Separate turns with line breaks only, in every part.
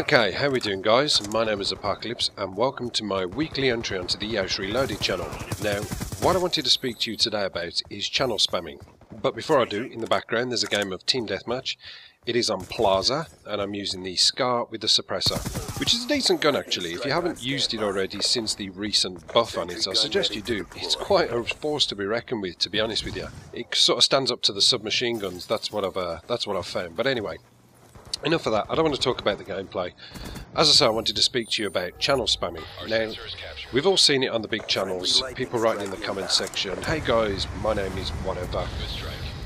Okay, how we doing guys? My name is Apocalypse and welcome to my weekly entry onto the Yeousch Reloaded channel. Now, what I wanted to speak to you today about is channel spamming. But before I do, in the background there's a game of Team Deathmatch. It is on Plaza and I'm using the Scar with the suppressor, which is a decent gun actually. If you haven't used it already since the recent buff on it, I suggest you do. It's quite a force to be reckoned with, to be honest with you. It sort of stands up to the submachine guns, that's what I've found. But anyway, enough of that. I don't want to talk about the gameplay. As I say, I wanted to speak to you about channel spamming. Now, we've all seen it on the big channels, people writing in the comments section, "Hey guys, my name is whatever.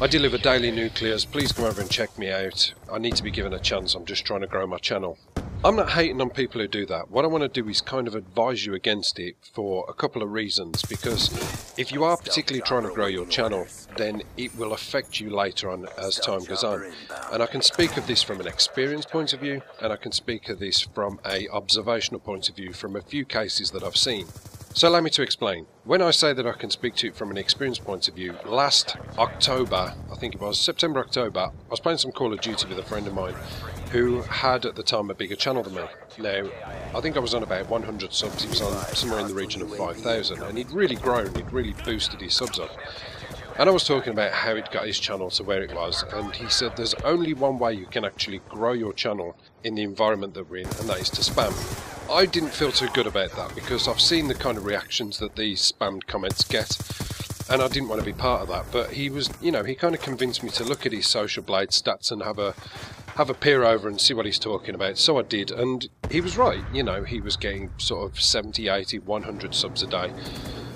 I deliver daily nuclears, please come over and check me out. I need to be given a chance, I'm just trying to grow my channel." I'm not hating on people who do that. What I want to do is kind of advise you against it for a couple of reasons, because if you are particularly trying to grow your channel, then it will affect you later on as time goes on. And I can speak of this from an experience point of view, and I can speak of this from a observational point of view from a few cases that I've seen. So allow me to explain. When I say that I can speak to it from an experience point of view, last October, I think it was, September, October, I was playing some Call of Duty with a friend of mine who had at the time a bigger channel than me. Now, I think I was on about 100 subs, he was on somewhere in the region of 5,000, and he'd really grown, he'd really boosted his subs up. And I was talking about how he'd got his channel to where it was, and he said there's only one way you can actually grow your channel in the environment that we're in, and that is to spam. I didn't feel too good about that because I've seen the kind of reactions that these spammed comments get, and I didn't want to be part of that. But he was, you know, he kind of convinced me to look at his Social Blade stats and have a peer over and see what he's talking about. So I did, and he was right. You know, he was getting sort of 70, 80, 100 subs a day.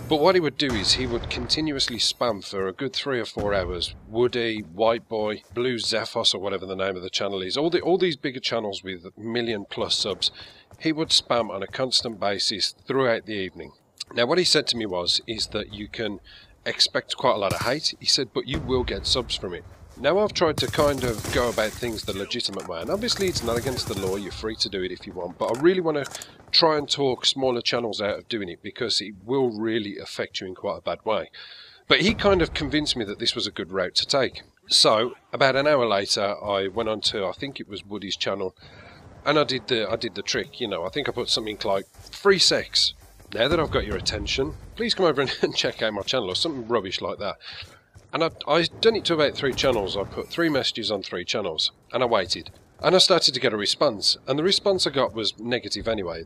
But what he would do is he would continuously spam for a good 3 or 4 hours. Woody, White Boy, Blue Zephos, or whatever the name of the channel is. All these bigger channels with million plus subs, he would spam on a constant basis throughout the evening. Now what he said to me is that you can expect quite a lot of hate. He said, but you will get subs from it. Now I've tried to kind of go about things the legitimate way, and obviously it's not against the law, you're free to do it if you want, but I really want to try and talk smaller channels out of doing it because it will really affect you in quite a bad way. But he kind of convinced me that this was a good route to take. So about an hour later I went on to, I think it was Woody's channel, and I did the trick, you know. I think I put something like free sex. Now that I've got your attention, please come over and check out my channel, or something rubbish like that. And I'd done it to about 3 channels. I put 3 messages on 3 channels, and I waited. And I started to get a response, and the response I got was negative anyway.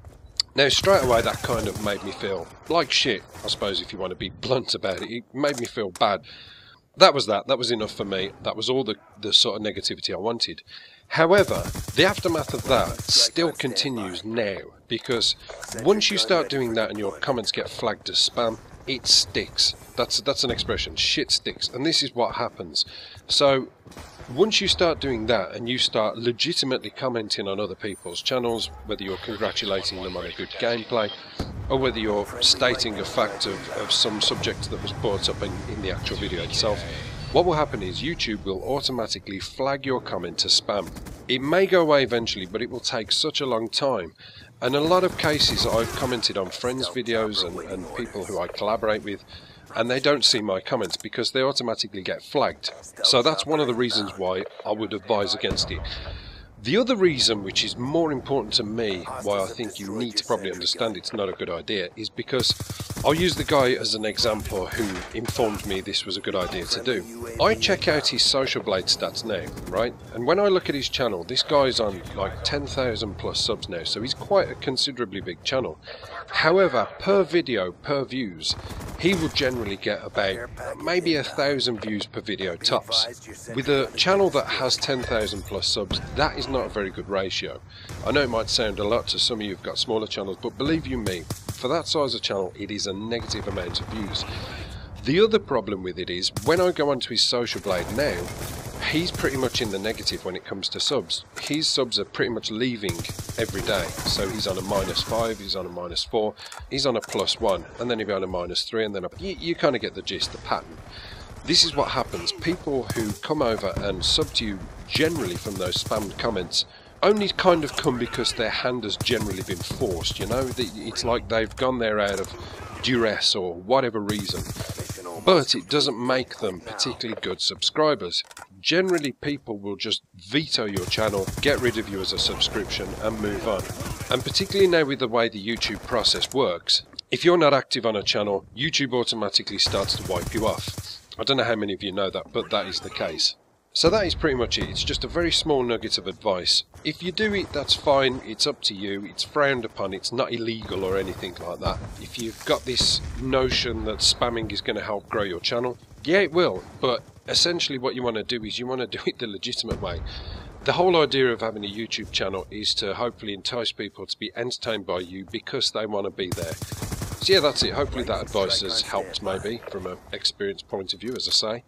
Now straight away that kind of made me feel like shit, I suppose, if you want to be blunt about it. It made me feel bad. That was enough for me. That was all the sort of negativity I wanted. However, the aftermath of that still continues now, because once you start doing that and your comments get flagged as spam, it sticks. That's an expression, shit sticks, and this is what happens. So once you start doing that and you start legitimately commenting on other people's channels, whether you're congratulating them on a good gameplay or whether you're stating a fact of some subject that was brought up in the actual video itself, what will happen is YouTube will automatically flag your comment as spam. It may go away eventually, but it will take such a long time. And a lot of cases I've commented on friends' videos and people who I collaborate with, and they don't see my comments because they automatically get flagged. So that's one of the reasons why I would advise against it. The other reason, which is more important to me, why I think you need to probably understand it's not a good idea, is because I'll use the guy as an example who informed me this was a good idea to do. I check out his Social Blade stats now, right? And when I look at his channel, this guy's on like 10,000 plus subs now, so he's quite a considerably big channel. However, per video, per views, he will generally get about maybe 1,000 views per video tops. With a channel that has 10,000 plus subs, that is not a very good ratio. I know it might sound a lot to some of you who've got smaller channels, but believe you me, for that size of channel, it is a negative amount of views. The other problem with it is, when I go onto his Social Blade now, he's pretty much in the negative when it comes to subs. His subs are pretty much leaving every day. So he's on a -5, he's on a -4, he's on a +1, and then he'll be on a -3, and then you kind of get the gist, the pattern. This is what happens. People who come over and sub to you generally from those spammed comments only kind of come because their hand has generally been forced, you know? It's like they've gone there out of duress or whatever reason. But it doesn't make them particularly good subscribers. generally people will just veto your channel, get rid of you as a subscription and move on. And particularly now with the way the YouTube process works, if you're not active on a channel, YouTube automatically starts to wipe you off. I don't know how many of you know that, but that is the case. So that is pretty much it. It's just a very small nugget of advice. If you do it, that's fine. It's up to you. It's frowned upon. It's not illegal or anything like that. If you've got this notion that spamming is going to help grow your channel, yeah, it will. But essentially what you want to do is you want to do it the legitimate way. The whole idea of having a YouTube channel is to hopefully entice people to be entertained by you because they want to be there. So yeah, that's it. Hopefully that advice has helped maybe from an experience point of view, as I say.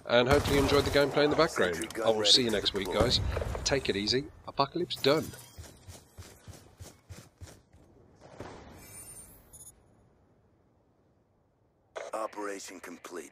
And hopefully you enjoyed the gameplay in the background. I will see you next week, guys. Take it easy. Apocalypse done.
Operation complete.